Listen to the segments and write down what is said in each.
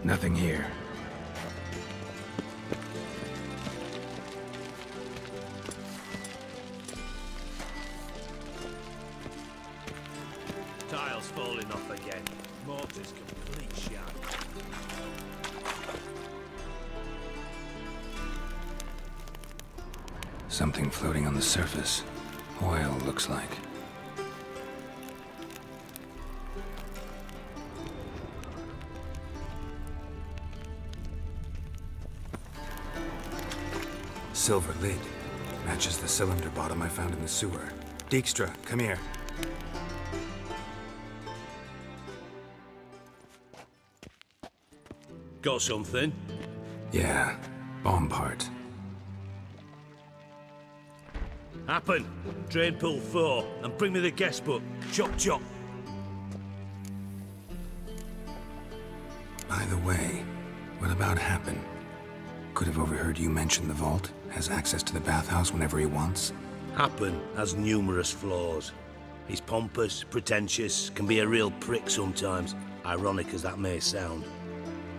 Nothing here. Tiles falling off again. Mortar's complete shot. Something floating on the surface. Oil, looks like. Silver lid. Matches the cylinder bottom I found in the sewer. Dijkstra, come here. Got something? Yeah, bomb part. Happen. Drain pool 4 and bring me the guest book. Chop chop. By the way, what about Happen? Could have overheard you mention the vault. Has access to the bathhouse whenever he wants. Happen has numerous flaws. He's pompous, pretentious, can be a real prick sometimes, ironic as that may sound.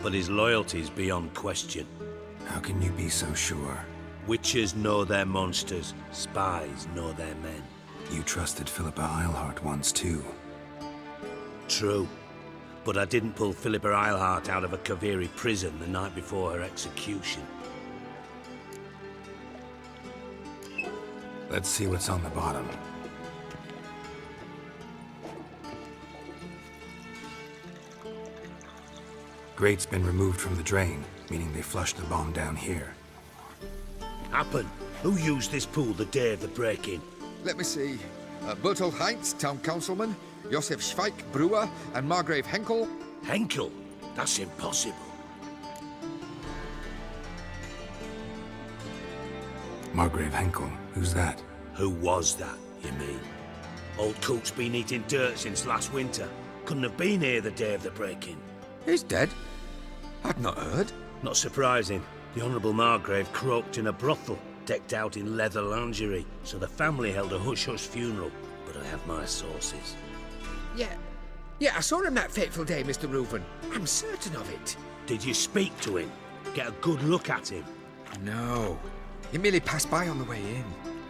But his loyalty's beyond question. How can you be so sure? Witches know their monsters, spies know their men. You trusted Philippa Eilhart once too. True. But I didn't pull Philippa Eilhart out of a Kaviri prison the night before her execution. Let's see what's on the bottom. Grate's been removed from the drain, meaning they flushed the bomb down here. Happen. Who used this pool the day of the break-in? Let me see. Bertolt Heinz, town councilman, Josef Schweik, brewer, and Margrave Henkel. Henkel? That's impossible. Margrave Henkel, who's that? Who was that, you mean? Old Coot's been eating dirt since last winter. Couldn't have been here the day of the break-in. He's dead? I'd not heard. Not surprising. The Honourable Margrave croaked in a brothel, decked out in leather lingerie, so the family held a hush-hush funeral. But I have my sources. Yeah, I saw him that fateful day, Mr. Reuven. I'm certain of it. Did you speak to him? Get a good look at him? No. He merely passed by on the way in.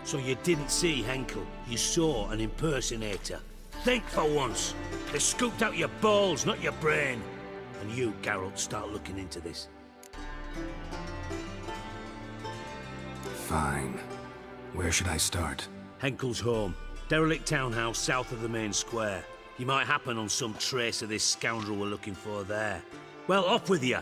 So you didn't see Henkel, you saw an impersonator. Think for once. They scooped out your balls, not your brain. And you, Geralt, start looking into this. Fine. Where should I start? Henkel's home. Derelict townhouse south of the main square. You might happen on some trace of this scoundrel we're looking for there. Well, off with you!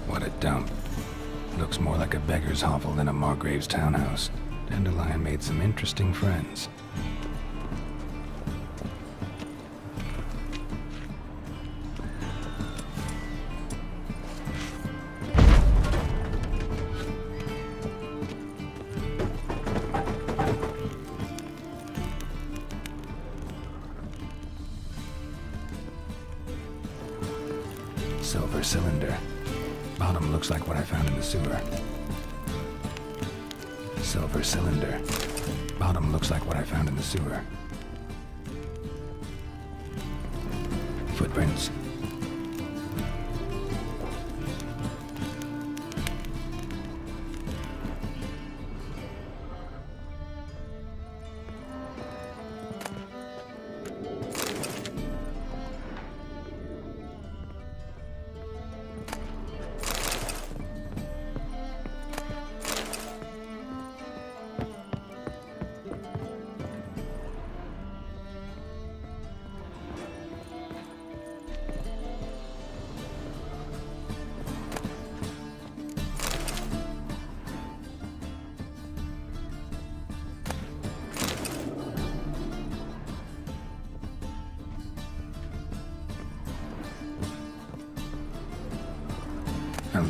What a dump. Looks more like a beggar's hovel than a Margrave's townhouse. Dandelion made some interesting friends. Silver cylinder. Bottom looks like what I found in the sewer. Silver cylinder. Bottom looks like what I found in the sewer. Footprints.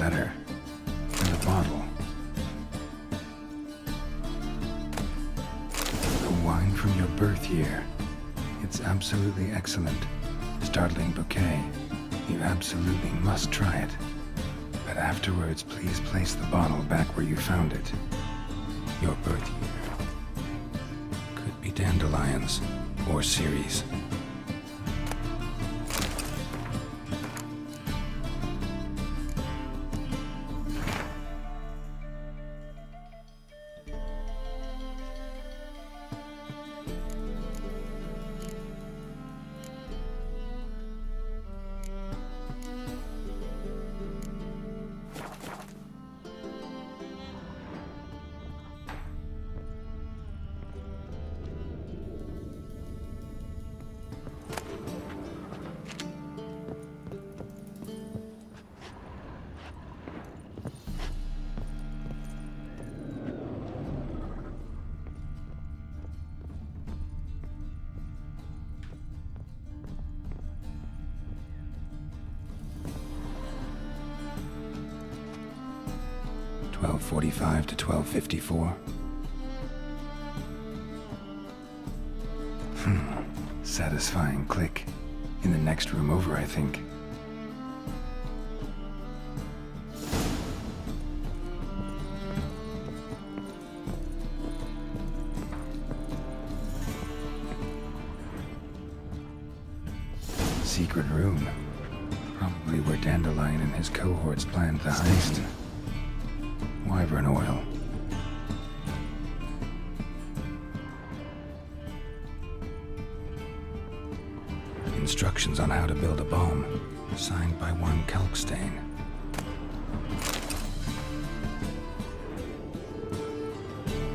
letter. And the bottle. The wine from your birth year. It's absolutely excellent. Startling bouquet. You absolutely must try it. But afterwards, please place the bottle back where you found it. Your birth year. Could be dandelions or Ceres. .45 to 12:54. Satisfying click. In the next room over, I think. Secret room. Probably where Dandelion and his cohorts planned the heist. Wyvern oil. Instructions on how to build a bomb, signed by one Kalkstain.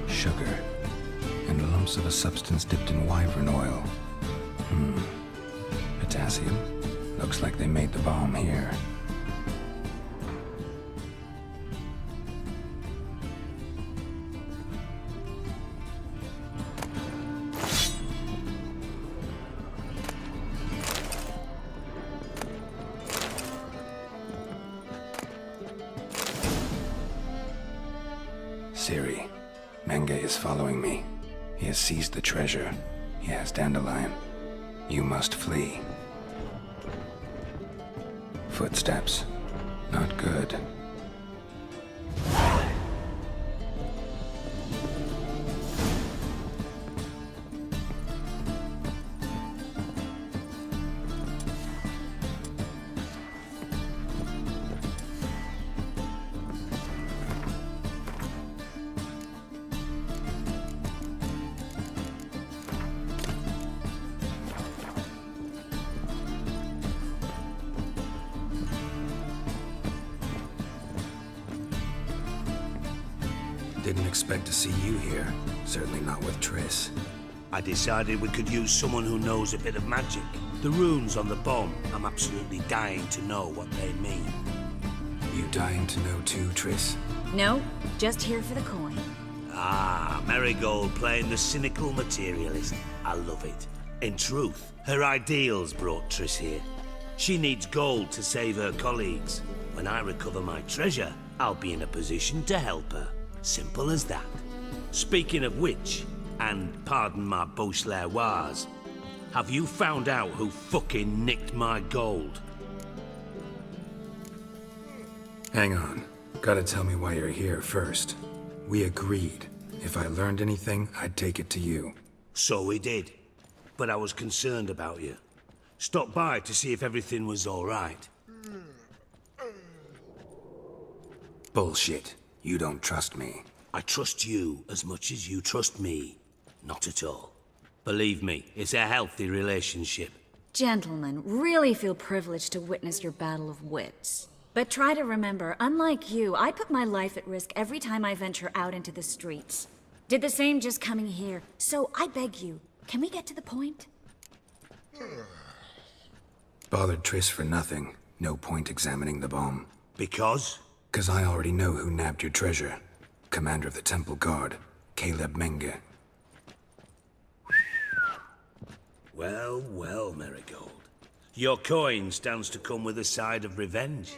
Sugar, and lumps of a substance dipped in wyvern oil. Potassium. Looks like they made the bomb here. Siri, Menge is following me. He has seized the treasure. He has Dandelion. You must flee. Footsteps. Not good. Didn't expect to see you here. Certainly not with Triss. I decided we could use someone who knows a bit of magic. The runes on the bomb, I'm absolutely dying to know what they mean. You dying to know too, Triss? No, just here for the coin. Ah, Marigold playing the cynical materialist. I love it. In truth, her ideals brought Triss here. She needs gold to save her colleagues. When I recover my treasure, I'll be in a position to help her. Simple as that. Speaking of which, and pardon my Beauclervoise, have you found out who fucking nicked my gold? Hang on. Gotta tell me why you're here first. We agreed. If I learned anything, I'd take it to you. So we did. But I was concerned about you. Stopped by to see if everything was all right. Bullshit. You don't trust me. I trust you as much as you trust me. Not at all. Believe me, it's a healthy relationship. Gentlemen, really feel privileged to witness your battle of wits. But try to remember, unlike you, I put my life at risk every time I venture out into the streets. Did the same just coming here. So I beg you, can we get to the point? Bothered Triss for nothing. No point examining the bomb. Because? 'Cause I already know who nabbed your treasure. Commander of the Temple Guard, Caleb Menge. Well, well, Marigold. Your coin stands to come with a side of revenge.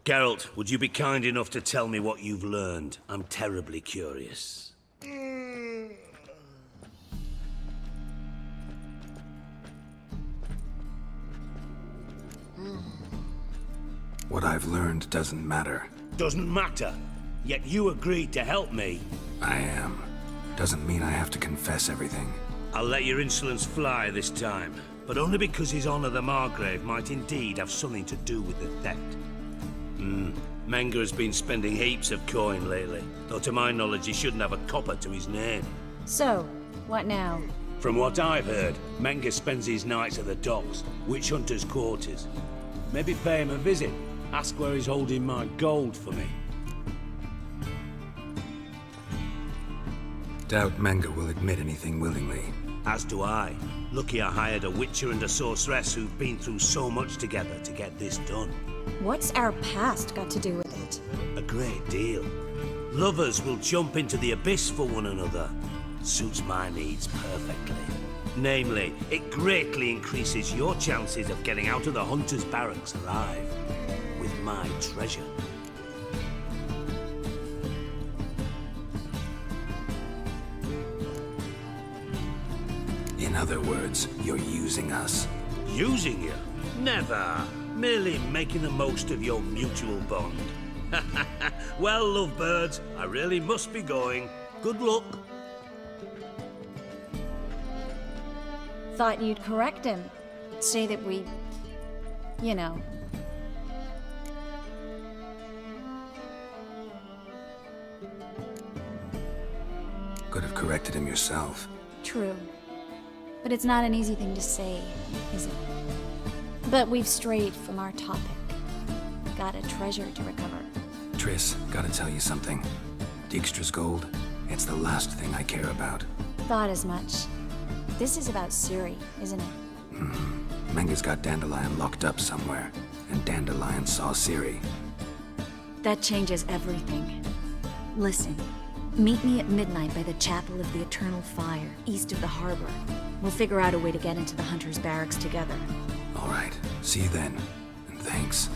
Geralt, would you be kind enough to tell me what you've learned? I'm terribly curious. What I've learned doesn't matter. Doesn't matter. Yet you agreed to help me. I am. Doesn't mean I have to confess everything. I'll let your insolence fly this time, but only because His Honor the Margrave might indeed have something to do with the theft. Menga has been spending heaps of coin lately, though to my knowledge he shouldn't have a copper to his name. So, what now? From what I've heard, Menga spends his nights at the docks, witch hunters' quarters. Maybe pay him a visit, ask where he's holding my gold for me. Doubt Menga will admit anything willingly. As do I. Lucky I hired a witcher and a sorceress who've been through so much together to get this done. What's our past got to do with it? A great deal. Lovers will jump into the abyss for one another. Suits my needs perfectly. Namely, it greatly increases your chances of getting out of the hunter's barracks alive. With my treasure. In other words, you're using us. Using you? Never. Merely making the most of your mutual bond. Well, lovebirds, I really must be going. Good luck. Thought you'd correct him. Say that we... you know... Could have corrected him yourself. True. But it's not an easy thing to say, is it? But we've strayed from our topic. Got a treasure to recover. Triss, gotta tell you something. Dijkstra's gold, it's the last thing I care about. Thought as much. This is about Ciri, isn't it? Menga's got Dandelion locked up somewhere, and Dandelion saw Ciri. That changes everything. Listen, meet me at midnight by the Chapel of the Eternal Fire, east of the harbor. We'll figure out a way to get into the Hunter's barracks together. All right, see you then, and thanks.